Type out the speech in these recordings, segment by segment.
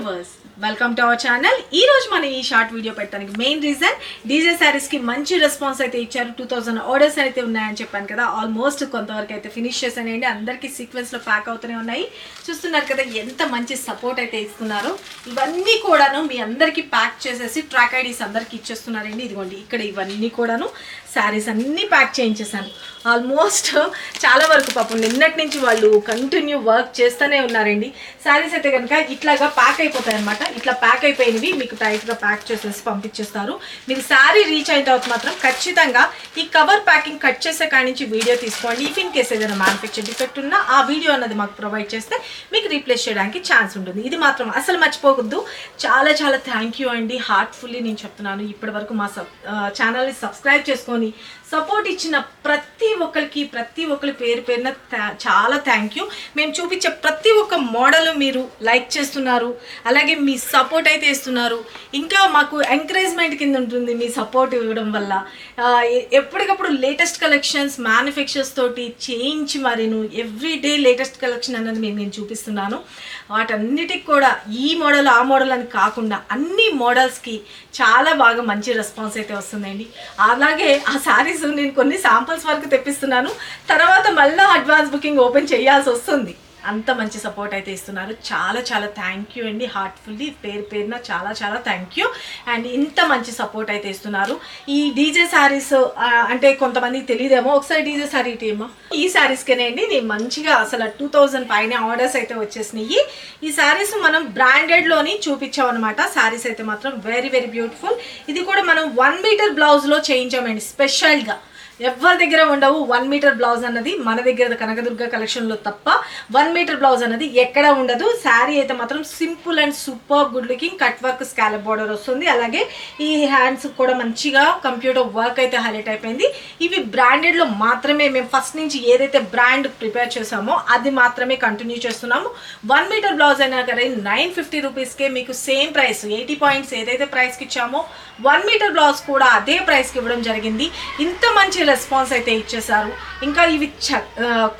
Viewers welcome to our channel. ఈ రోజు మనం ఈ షార్ట్ వీడియో పెట్టడానికి మెయిన్ రీజన్ డీజే శారీస్ కి మంచి రెస్పాన్స్ అయితే ఇచ్చారు. 2000 ఆర్డర్స్ అయితే ఉన్నాయని చెప్పాను కదా. ఆల్మోస్ట్ కొంతవరకు అయితే ఫినిష్ చేశానండి. అందరికీ సీక్వెన్స్ లో ప్యాక్ అవుతూనే ఉన్నాయి. చూస్తున్నారు కదా ఎంత మంచి సపోర్ట్ అయితే ఇస్తున్నారు. ఇవన్నీ కూడాను మీ అందరికీ ప్యాక్ చేసేసి ట్రాక్ ఐడీస్ అందరికి ఇచ్చేస్తున్నారండి. ఇదిగోండి ఇక్కడ ఇవన్నీ కూడాను శారీస్ అన్నీ ప్యాక్ చేయించేసాను. ఆల్మోస్ట్ చాలా వరకు పాపం నిన్నటి నుంచి వాళ్ళు కంటిన్యూ వర్క్ చేస్తూనే ఉన్నారండి. శారీస్ అయితే కనుక ఇట్లాగా ప్యాక్ అయిపోతాయి అనమాట. ఇట్లా ప్యాక్ అయిపోయినవి మీకు టైట్గా ప్యాక్ చేసేసి పంపించేస్తారు. మీరు శారీ రీచ్ అయిన తర్వాత మాత్రం ఖచ్చితంగా ఈ కవర్ ప్యాకింగ్ కట్ చేసే కాడి నుంచి వీడియో తీసుకోండి. ఇఫ్ ఇన్ కేసు ఏదైనా మ్యానుఫ్యాక్చర్ డిఫెక్ట్ ఉన్నా ఆ వీడియో అన్నది మాకు ప్రొవైడ్ చేస్తే మీకు రీప్లేస్ చేయడానికి ఛాన్స్ ఉంటుంది. ఇది మాత్రం అసలు మర్చిపోవద్దు. చాలా చాలా థ్యాంక్ యూ అండి. హార్ట్ఫుల్లీ నేను చెప్తున్నాను. ఇప్పటి వరకు మా ఛానల్ని సబ్స్క్రైబ్ చేసుకొని సపోర్ట్ ఇచ్చిన ప్రతి ఒక్కరి పేరు పేరున చాలా థ్యాంక్ యూ. మేము చూపించే ప్రతి ఒక్క మోడల్ మీరు లైక్ చేస్తున్నారు, అలాగే మీ సపోర్ట్ అయితే ఇస్తున్నారు. ఇంకా మాకు ఎంకరేజ్మెంట్ కింద ఉంటుంది మీ సపోర్ట్ ఇవ్వడం వల్ల. ఎప్పటికప్పుడు లేటెస్ట్ కలెక్షన్స్ మ్యానుఫ్యాక్చర్స్ తోటి చేయించి మరీను ఎవ్రీడే లేటెస్ట్ కలెక్షన్ అన్నది నేను చూపిస్తున్నాను. వాటన్నిటికి కూడా ఈ మోడల్ ఆ మోడల్ అని కాకుండా అన్ని మోడల్స్కి చాలా బాగా మంచి రెస్పాన్స్ అయితే వస్తుందండి. అలాగే ఆ శారీస్ నేను కొన్ని శాంపుల్స్ వరకు తెప్పిస్తున్నాను. తర్వాత మళ్ళీ అడ్వాన్స్ బుకింగ్ ఓపెన్ చేయాల్సి వస్తుంది. అంత మంచి సపోర్ట్ అయితే ఇస్తున్నారు. చాలా చాలా థ్యాంక్ యూ అండి. హార్ట్ఫుల్లీ పేరు పేరున చాలా చాలా థ్యాంక్ యూ. అండ్ ఇంత మంచి సపోర్ట్ అయితే ఇస్తున్నారు. ఈ డీజే శారీస్ అంటే కొంతమందికి తెలియదేమో, ఒకసారి డీజే శారీ టీమ్ ఈ శారీస్కేనే అండి నేను మంచిగా అసలు 2000 పైన ఆర్డర్స్ అయితే వచ్చేసినాయి. ఈ శారీస్ మనం బ్రాండెడ్లోని చూపించాం అనమాట. శారీస్ అయితే మాత్రం వెరీ వెరీ బ్యూటిఫుల్. ఇది కూడా మనం 1 మీటర్ బ్లౌజ్లో చేయించామండి. స్పెషల్గా ఎవరి దగ్గర ఉండవు 1 మీటర్ బ్లౌజ్ అన్నది. మన దగ్గర కనకదుర్గ కలెక్షన్లో తప్ప 1 మీటర్ బ్లౌజ్ అన్నది ఎక్కడ ఉండదు. శారీ అయితే మాత్రం simple and super good looking cut work scallop border వస్తుంది. అలాగే ఈ హ్యాండ్స్ కూడా మంచిగా కంప్యూటర్ వర్క్ అయితే హైలైట్ అయిపోయింది. ఇవి బ్రాండెడ్లో మాత్రమే మేము ఫస్ట్ నుంచి ఏదైతే బ్రాండ్ ప్రిపేర్ చేసామో అది మాత్రమే కంటిన్యూ చేస్తున్నాము. 1 మీటర్ బ్లౌజ్ అయినా కానీ 950 రూపీస్కే మీకు సేమ్ ప్రైస్ 80 పాయింట్స్ ఏదైతే ప్రైస్కి ఇచ్చామో 1 మీటర్ బ్లౌజ్ కూడా అదే ప్రైస్కి ఇవ్వడం జరిగింది. ఇంత మంచి రెస్పాన్స్ అయితే ఇచ్చేసారు. ఇంకా ఇవి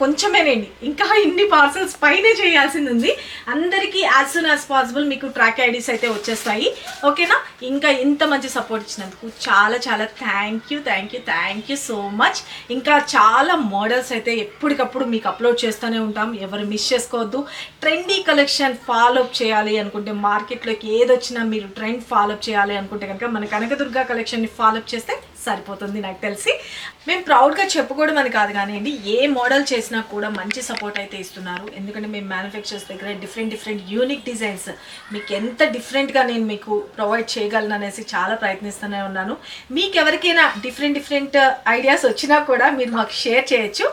కొంచెమేనండి, ఇంకా ఇన్ని పార్సల్స్ పైనే చేయాల్సింది ఉంది. అందరికీ యాజ్ సూన్ యాజ్ పాసిబుల్ మీకు ట్రాక్ ఐడీస్ అయితే వచ్చేస్తాయి. ఓకేనా? ఇంకా ఇంత మంచి సపోర్ట్ ఇచ్చినందుకు చాలా చాలా థ్యాంక్ యూ సో మచ్. ఇంకా చాలా మోడల్స్ అయితే ఎప్పటికప్పుడు మీకు అప్లోడ్ చేస్తూనే ఉంటాం. ఎవరు మిస్ చేసుకోవద్దు. ట్రెండీ కలెక్షన్ ఫాలో అప్ చేయాలి అనుకుంటే, మార్కెట్లోకి ఏదొచ్చినా మీరు ట్రెండ్ ఫాలో అప్ చేయాలి అనుకుంటే కనుక మన కనకదుర్గ కలెక్షన్ని ఫాలో అప్ చేస్తే సరిపోతుంది. నాకు తెలిసి మేము ప్రౌడ్గా చెప్పుకోవడం అని కాదు కానివ్వండి, ఏ మోడల్ చేసినా కూడా మంచి సపోర్ట్ అయితే ఇస్తున్నారు. ఎందుకంటే మేము మ్యానుఫ్యాక్చర్స్ దగ్గర డిఫరెంట్ యూనిక్ డిజైన్స్ మీకు ఎంత డిఫరెంట్గా నేను మీకు ప్రొవైడ్ చేయగలను అనేసి చాలా ప్రయత్నిస్తూనే ఉన్నాను. మీకు ఎవరికైనా డిఫరెంట్ ఐడియాస్ వచ్చినా కూడా మీరు మాకు షేర్ చేయొచ్చు.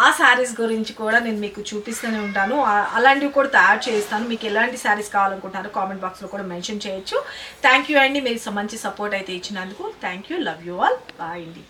ఆ శారీస్ గురించి కూడా నేను మీకు చూపిస్తూనే ఉంటాను. అలాంటివి కూడా తయారు చేస్తాను. మీకు ఎలాంటి శారీస్ కావాలనుకుంటారో కామెంట్ బాక్స్లో కూడా మెన్షన్ చేయొచ్చు. థ్యాంక్ యూ అండి. మీరు మంచి సపోర్ట్ అయితే ఇచ్చినందుకు thank you. Love you all. Bye అండి.